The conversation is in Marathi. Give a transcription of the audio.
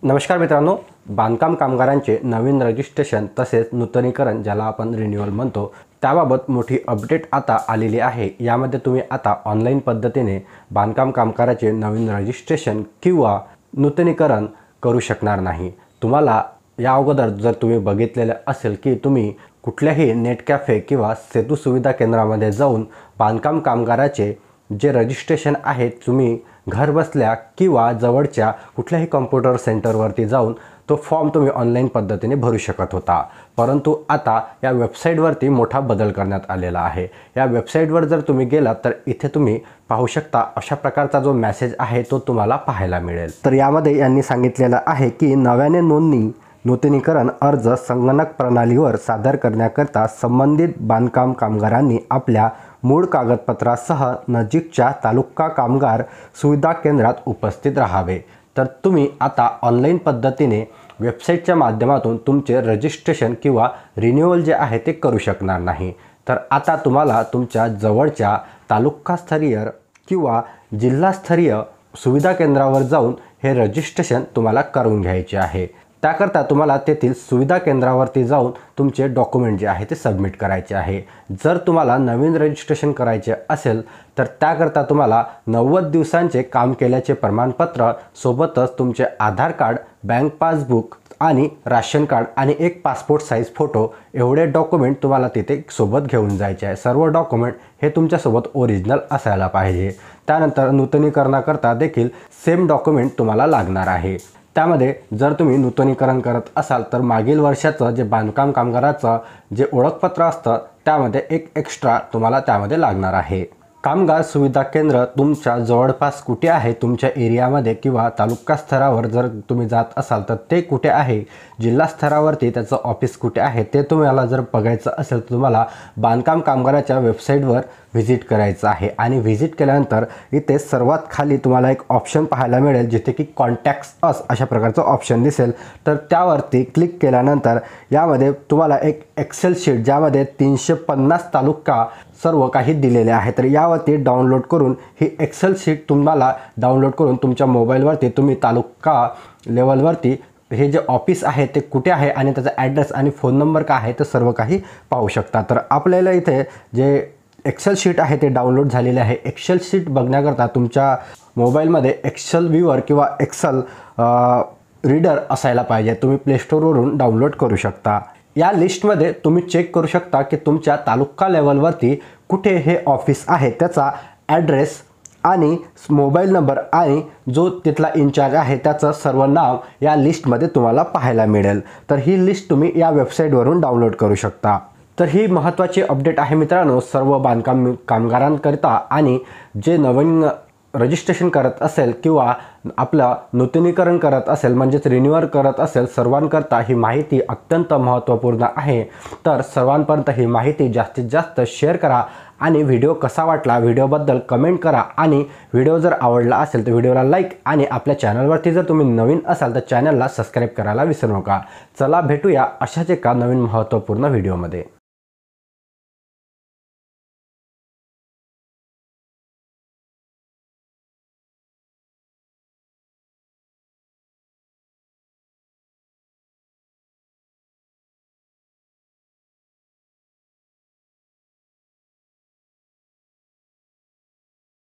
नमस्कार मित्रांनो, बांधकाम कामगारांचे नवीन रजिस्ट्रेशन तसेच नूतनीकरण ज्याला आपण रिन्युअल म्हणतो त्याबाबत मोठी अपडेट आता आलेली आहे। यामध्ये तुम्ही आता ऑनलाईन पद्धतीने बांधकाम कामगाराचे नवीन रजिस्ट्रेशन किंवा नूतनीकरण करू शकणार नाही। तुम्हाला या अगोदर जर तुम्ही बघितलेले असेल की तुम्ही कुठल्याही नेट कॅफे किंवा सेतू सुविधा केंद्रामध्ये जाऊन बांधकाम कामगाराचे जे रजिस्ट्रेशन आहे तुम्ही घर बसल्या किंवा जवळच्या कुठल्याही कॉम्प्युटर सेंटरवरती जाऊन तो फॉर्म तुम्ही ऑनलाईन पद्धतीने भरू शकत होता। परंतु आता या वेबसाईटवरती मोठा बदल करण्यात आलेला आहे। या वेबसाईटवर जर तुम्ही गेलात तर इथे तुम्ही पाहू शकता अशा प्रकारचा जो मेसेज आहे तो तुम्हाला पाहायला मिळेल। तर यामध्ये यांनी सांगितलेलं आहे की नव्याने नोंदणी नूतनीकरण अर्ज संगणक प्रणालीवर सादर करण्याकरता संबंधित बांधकाम कामगारांनी आपल्या मूळ कागदपत्रासह नजीकच्या तालुका कामगार सुविधा केंद्रात उपस्थित राहावे। तर तुम्ही आता ऑनलाईन पद्धतीने वेबसाईटच्या माध्यमातून तुमचे रजिस्ट्रेशन किंवा रिन्युअल जे आहे ते करू शकणार नाही। तर आता तुम्हाला तुमच्या जवळच्या तालुकास्तरीय किंवा जिल्हास्तरीय सुविधा केंद्रावर जाऊन हे रजिस्ट्रेशन तुम्हाला करून घ्यायचे आहे। त्याकरता तुम्हाला तेथील सुविधा केंद्रावरती जाऊन तुमचे डॉक्युमेंट जे आहे ते सबमिट करायचे आहे। जर तुम्हाला नवीन रजिस्ट्रेशन करायचे असेल तर त्याकरता तुम्हाला 90 दिवसांचे काम केल्याचे प्रमाणपत्र सोबतच तुमचे आधार कार्ड, बँक पासबुक आणि राशन कार्ड आणि एक पासपोर्ट साईज फोटो एवढे डॉक्युमेंट तुम्हाला तिथे सोबत घेऊन जायचे आहे। सर्व डॉक्युमेंट हे तुमच्यासोबत ओरिजिनल असायला पाहिजे। त्यानंतर नूतनीकरणाकरता देखील सेम डॉक्युमेंट तुम्हाला लागणार आहे। त्यामध्ये जर तुम्ही नूतनीकरण करत असाल तर मागील वर्षाचं जे बांधकाम कामगाराचं जे ओळखपत्र असतं त्यामध्ये एक एक्स्ट्रा तुम्हाला त्यामध्ये लागणार आहे। कामगार सुविधा केंद्र तुमच्या जवळपास कुठे आहे, तुमच्या एरियामध्ये किंवा तालुका स्तरावर जर तुम्ही जात असाल तर ते कुठे आहे, जिल्हा स्तरावरती त्याचं ऑफिस कुठे आहे ते तुम्हाला जर बघायचं असेल तर तुम्हाला बांधकाम कामगाराच्या वेबसाईटवर व्हिजिट करायचं आहे। आणि व्हिजिट केल्यानंतर इथे सर्वात खाली तुम्हाला एक ऑप्शन पाहायला मिळेल जिथे की कॉन्टॅक्ट्स अस अशा प्रकारचं ऑप्शन दिसेल। तर त्यावरती क्लिक केल्यानंतर यामध्ये तुम्हाला एक एक्सेल शीट ज्यामध्ये 350 तालुका सर्व काही दिलेले आहे। तर यावरती डाउनलोड करून ही एक्सेल शीट तुम्हाला डाउनलोड करून तुमच्या मोबाईलवरती तुम्ही तालुका लेवलवरती हे जे ऑफिस आहे ते कुठे आहे आणि त्याचा ॲड्रेस आणि फोन नंबर काय आहे ते सर्व काही पाहू शकता। तर आपल्याला इथे जे एक्सेल शीट आहे ते डाउनलोड झालेले आहे। एक्सेल शीट बघण्याकरता तुमच्या मोबाईलमध्ये एक्सेल व्ह्यूअर किंवा एक्सेल रीडर असायला पाहिजे। तुम्ही प्ले स्टोरवरून डाउनलोड करू शकता। या लिस्टमध्ये तुम्ही चेक करू शकता की तुमच्या तालुका लेवलवरती कुठे हे ऑफिस आहे, त्याचा ॲड्रेस आणि मोबाईल नंबर आणि जो तिथला इन्चार्ज आहे त्याचं सर्व नाव या लिस्टमध्ये तुम्हाला पाहायला मिळेल। तर ही लिस्ट तुम्ही या वेबसाईटवरून डाउनलोड करू शकता। तर ही महत्त्वाची अपडेट आहे मित्रांनो सर्व बांधकाम कामगारांकरिता। आणि जे नवीन रजिस्ट्रेशन करत असेल किंवा आपलं नूतनीकरण करत असेल म्हणजेच रिन्युअल करत असेल सर्वांकरता ही माहिती अत्यंत महत्त्वपूर्ण आहे। तर सर्वांपर्यंत ही माहिती जास्तीत जास्त शेअर करा आणि व्हिडिओ कसा वाटला व्हिडिओबद्दल कमेंट करा। आणि व्हिडिओ जर आवडला असेल तर व्हिडिओला लाईक आणि आपल्या चॅनलवरती जर तुम्ही नवीन असाल तर चॅनलला सबस्क्राईब करायला विसरू नका। चला भेटूया अशाच एका नवीन महत्त्वपूर्ण व्हिडिओमध्ये।